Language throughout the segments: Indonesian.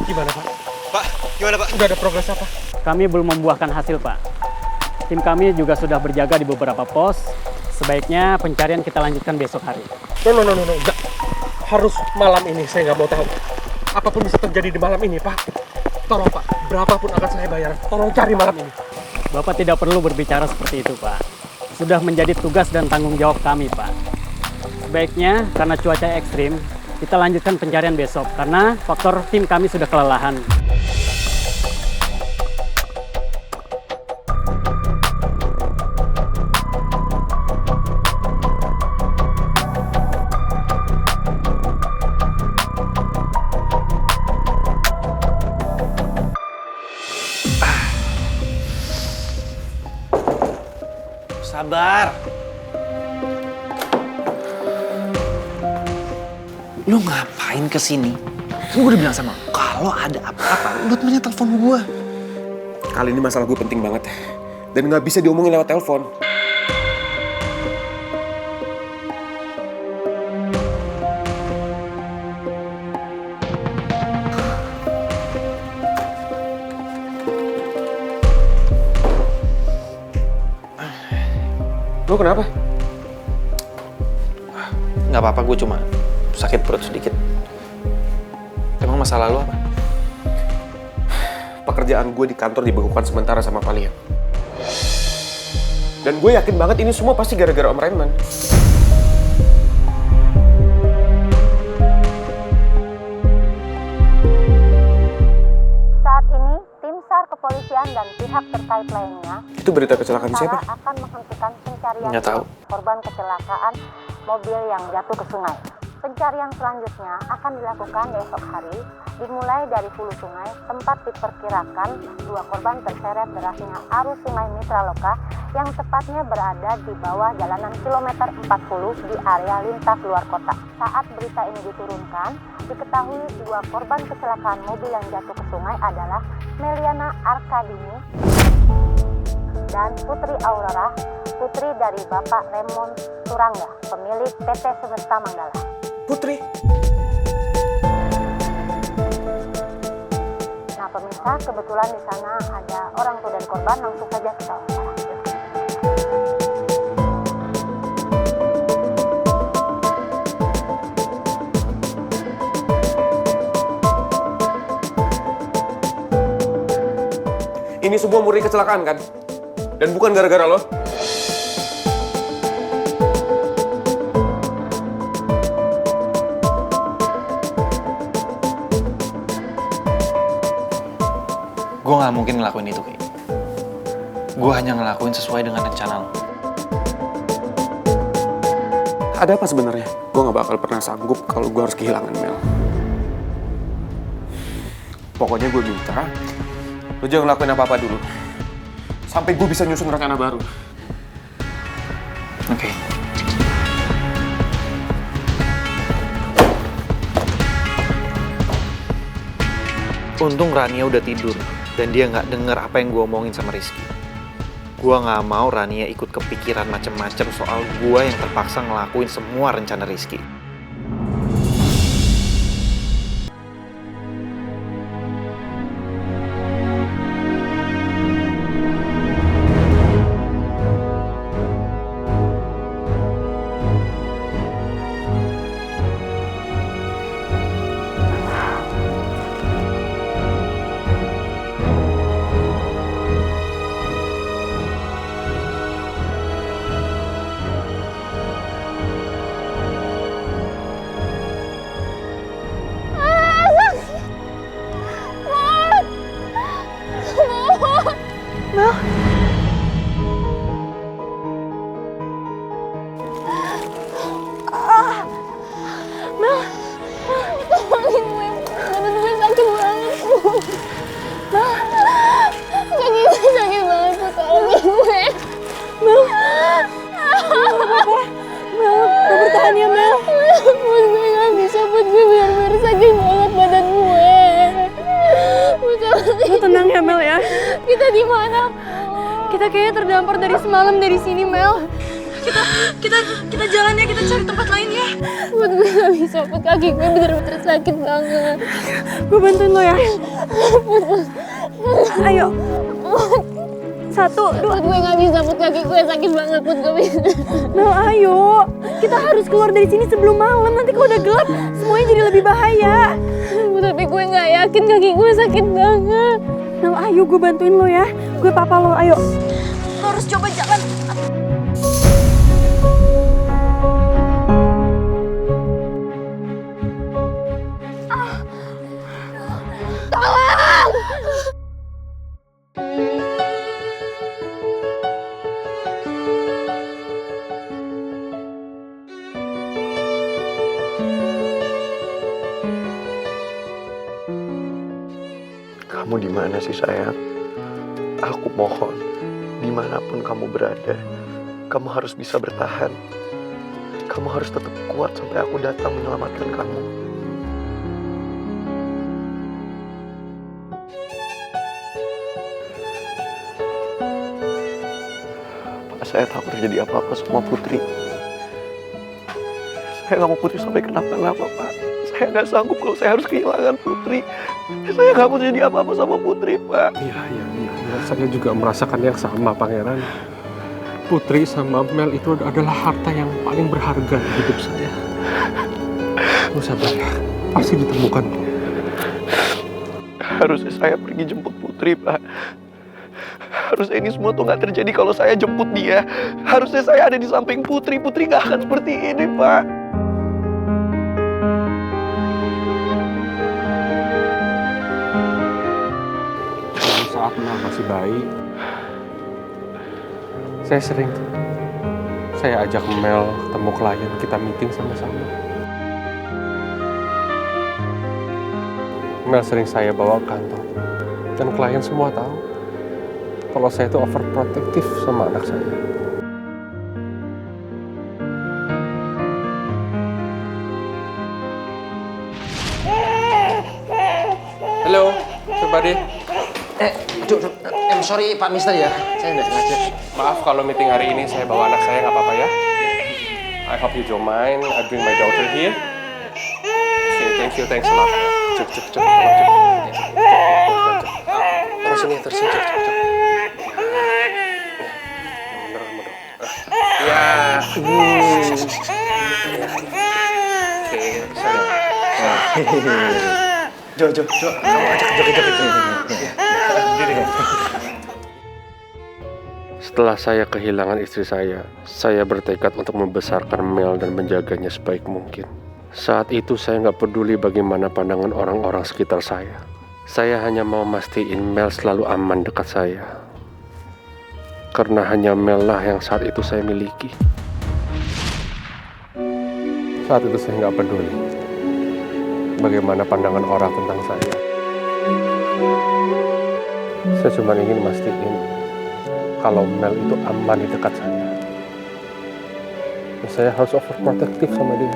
Gimana, Pak? Pak, gimana Pak? Udah ada progres apa? Kami belum membuahkan hasil, Pak. Tim kami juga sudah berjaga di beberapa pos. Sebaiknya pencarian kita lanjutkan besok hari. No, enggak. Harus malam ini, saya nggak mau tahu. Apapun bisa terjadi di malam ini, Pak. Tolong, Pak. Berapapun akan saya bayar. Tolong cari malam ini. Bapak tidak perlu berbicara seperti itu, Pak. Sudah menjadi tugas dan tanggung jawab kami, Pak. Sebaiknya, karena cuaca ekstrim, kita lanjutkan pencarian besok. Karena faktor tim kami sudah kelelahan. Sabar. Lu ngapain kesini? Gue udah bilang sama lu, kalau ada apa-apa, lu temennya telepon gue. Kali ini masalah gue penting banget. Dan nggak bisa diomongin lewat telepon. Lo kenapa? Nggak apa-apa, gue cuma sakit perut sedikit. Emang masalah lu apa? Pekerjaan gue di kantor dibekukan sementara sama Valian. Dan gue yakin banget ini semua pasti gara-gara Om Raymond. Saat ini, tim SAR kepolisian dan pihak terkait lainnya Itu berita kecelakaan siapa? akan menghentikan pencarian Nggak tahu. korban kecelakaan mobil yang jatuh ke sungai. Pencarian selanjutnya akan dilakukan esok hari, dimulai dari hulu sungai, tempat diperkirakan dua korban terseret derasnya arus sungai Mitraloka yang tepatnya berada di bawah jalanan kilometer 40 di area lintas luar kota. Saat berita ini diturunkan, diketahui dua korban kecelakaan mobil yang jatuh ke sungai adalah Meliana Arkadini dan Putri Aurora, putri dari Bapak Raymond Turangga, pemilik PT Semesta Manggala. Putri. Nah pemirsa, kebetulan di sana ada orang tua dari korban, langsung saja kita wawancara. Ini semua murni kecelakaan kan? Dan bukan gara-gara lo. Gue nggak mungkin ngelakuin itu, Ki. Gue hanya ngelakuin sesuai dengan rencana lo. Ada apa sebenarnya? Gue nggak bakal pernah sanggup kalau gue harus kehilangan Mel. Pokoknya gue minta, lo jangan ngelakuin apa-apa dulu. Sampai gue bisa nyusun rencana baru. Oke. Untung Rania udah tidur dan dia nggak denger apa yang gue omongin sama Rizky. Gue nggak mau Rania ikut kepikiran macem-macem soal gue yang terpaksa ngelakuin semua rencana Rizky. Tenang ya Mel ya. Kita di mana? Kita kayaknya terdampar dari semalam dari sini Mel. Kita jalan ya, kita cari tempat lain ya. Put, gue gak bisa, Put. Kaki gue bener-bener sakit banget. Gue bantuin lo ya. Ayo. 1, 2. Put, gue gak bisa, Put. Kaki gue sakit banget, Put. Gue bisa. Mel, ayo. Kita harus keluar dari sini sebelum malam. Nanti kalau udah gelap, semuanya jadi lebih bahaya. Put, tapi gue gak yakin kaki gue sakit banget. Mel, ayo gue bantuin lo ya. Gue papa lo, ayo. Lo harus coba jalan. Kamu di mana sih sayang? Aku mohon, dimanapun kamu berada, kamu harus bisa bertahan. Kamu harus tetap kuat sampai aku datang menyelamatkan kamu. Pak, saya tak terjadi apa-apa sama Putri. Saya nggak mau Putri sampai kenapa-napa, Pak. Saya nggak sanggup kalau saya harus kehilangan Putri. Saya nggak mau terjadi apa-apa sama Putri, Pak. Iya. Saya juga merasakan yang sama, Pangeran. Putri sama Mel itu adalah harta yang paling berharga di hidup saya. Lu sabar ya, pasti ditemukan. Harusnya saya pergi jemput Putri, Pak. Harusnya ini semua tuh nggak terjadi kalau saya jemput dia. Harusnya saya ada di samping Putri. Putri nggak akan seperti ini, Pak. Saat Mel masih bayi, saya ajak Mel ketemu klien, kita meeting sama-sama. Mel sering saya bawa ke kantor, dan klien semua tahu kalau saya itu overprotective sama anak saya. Halo, everybody. Sorry Pak Mister ya, saya nggak sengaja. Maaf kalau meeting hari ini saya bawa anak saya, nggak apa-apa ya. I hope you don't mind. I bring my daughter here. Okay, thanks a lot. Cuk. Terus sini, cuk. Bener. Ya. Oke, sayang. Jo, kamu ajak joget-joget. Setelah saya kehilangan istri saya bertekad untuk membesarkan Mel dan menjaganya sebaik mungkin. Saat itu saya nggak peduli bagaimana pandangan orang-orang sekitar saya. Saya hanya mau mastiin Mel selalu aman dekat saya. Karena hanya Mel lah yang saat itu saya miliki. Saat itu saya nggak peduli bagaimana pandangan orang tentang saya. Saya cuma ingin mastiin kalau Mel itu aman di dekat saya. Saya harus overprotective sama dia.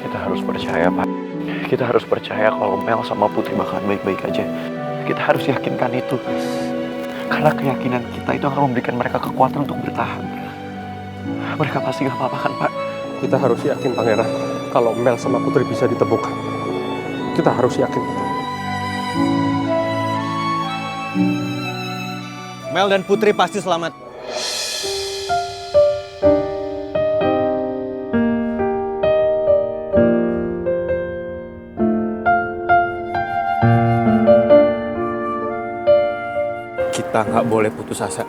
Kita harus percaya, Pak. Kita harus percaya kalau Mel sama Putri bakalan baik-baik aja. Kita harus yakinkan itu. Karena keyakinan kita itu akan memberikan mereka kekuatan untuk bertahan. Mereka pasti gak apa-apa kan, Pak? Kita harus yakin, Pangeran, kalau Mel sama Putri bisa ditemukan. Kita harus yakin. Mel dan Putri pasti selamat. Kita nggak boleh putus asa.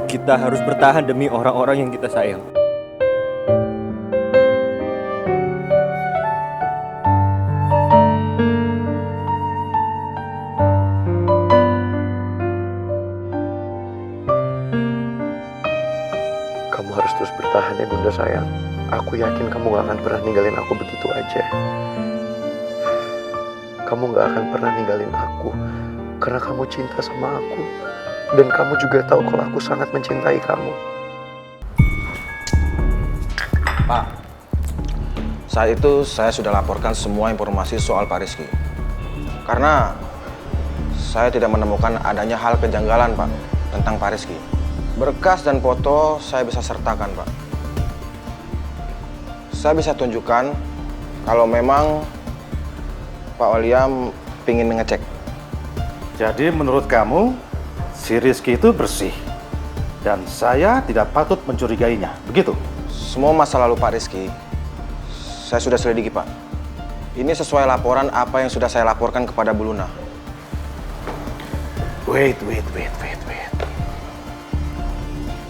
Kita harus bertahan demi orang-orang yang kita sayang. Kamu harus terus bertahan ya, Bunda sayang. Aku yakin kamu gak akan pernah ninggalin aku begitu aja. Kamu gak akan pernah ninggalin aku karena kamu cinta sama aku. Dan kamu juga tahu kalau aku sangat mencintai kamu. Pak, saat itu saya sudah laporkan semua informasi soal Pak Rizky. Karena saya tidak menemukan adanya hal kejanggalan, Pak, tentang Pak Rizky. Berkas dan foto saya bisa sertakan, Pak. Saya bisa tunjukkan kalau memang Pak William pingin ngecek. Jadi menurut kamu, si Rizky itu bersih. Dan saya tidak patut mencurigainya, begitu? Semua masa lalu Pak Rizky, saya sudah selidiki, Pak. Ini sesuai laporan apa yang sudah saya laporkan kepada Bu Luna. Wait.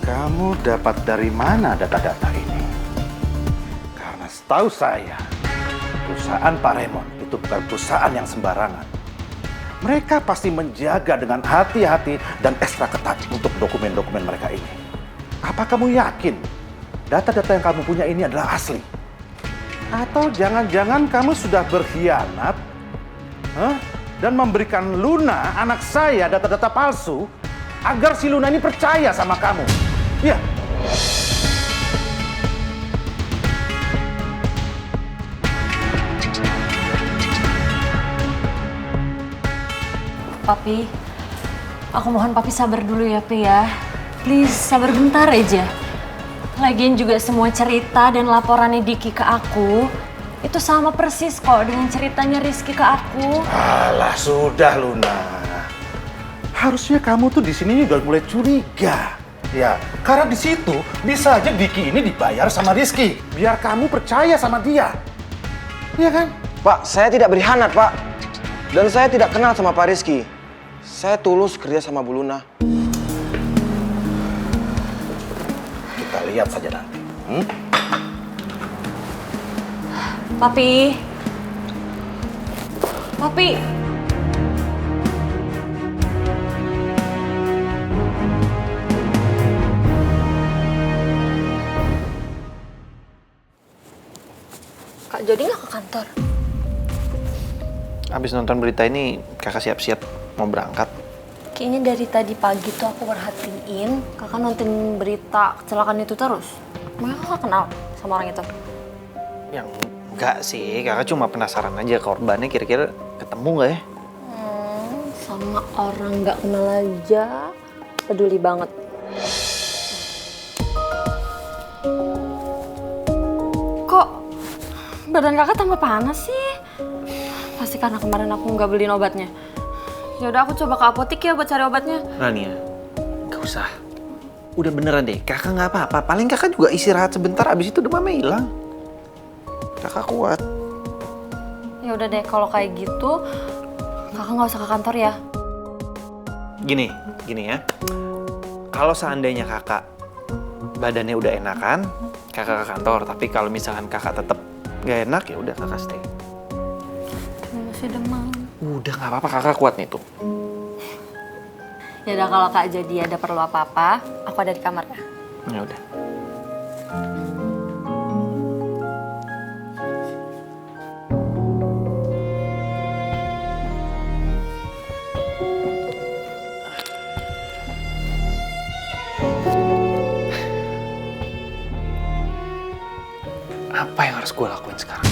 Kamu dapat dari mana data-data ini? Karena setahu saya, perusahaan Pak Raymond itu bukan perusahaan yang sembarangan. Mereka pasti menjaga dengan hati-hati dan ekstra ketat untuk dokumen-dokumen mereka ini. Apa kamu yakin data-data yang kamu punya ini adalah asli? Atau jangan-jangan kamu sudah berkhianat dan memberikan Luna, anak saya, data-data palsu agar si Luna ini percaya sama kamu? Iya. Papi, aku mohon Papi sabar dulu ya, Pi ya. Please, sabar bentar aja. Lagian juga semua cerita dan laporannya Diki ke aku, itu sama persis kok dengan ceritanya Rizky ke aku. Alah, sudah Luna. Harusnya kamu tuh di sini udah mulai curiga. Ya, karena di situ bisa aja Diki ini dibayar sama Rizky. Biar kamu percaya sama dia. Iya kan? Pak, saya tidak berkhianat, Pak. Dan saya tidak kenal sama Pak Rizky. Saya tulus kerja sama Bu Luna. Kita lihat saja nanti. Papi. Kak Jody nggak ke kantor? Abis nonton berita ini, kakak siap-siap mau berangkat. Kayaknya dari tadi pagi tuh aku perhatiin kakak nonton berita kecelakaan itu terus. Emang kakak kenal sama orang itu? Yang enggak sih, kakak cuma penasaran aja korbannya kira-kira ketemu nggak ya? Sama orang nggak kenal aja, peduli banget. Kok badan kakak tambah panas sih? Pasti karena kemarin aku nggak beliin obatnya. Yaudah aku coba ke apotik ya buat cari obatnya. Rania, nggak usah. Udah beneran deh, kakak nggak apa-apa. Paling kakak juga istirahat sebentar, abis itu demamnya hilang. Kakak kuat. Ya udah deh, kalau kayak gitu kakak nggak usah ke kantor ya. Gini ya. Kalau seandainya kakak badannya udah enakan, kakak ke kantor. Tapi kalau misalkan kakak tetap nggak enak, ya udah kakak stay. Masih demam. Udah nggak apa-apa, kakak kuat nih tuh. Ya udah, kalau Kak Jody ada perlu apa-apa, aku ada di kamar ya. Ya udah. Apa yang harus gue lakuin sekarang?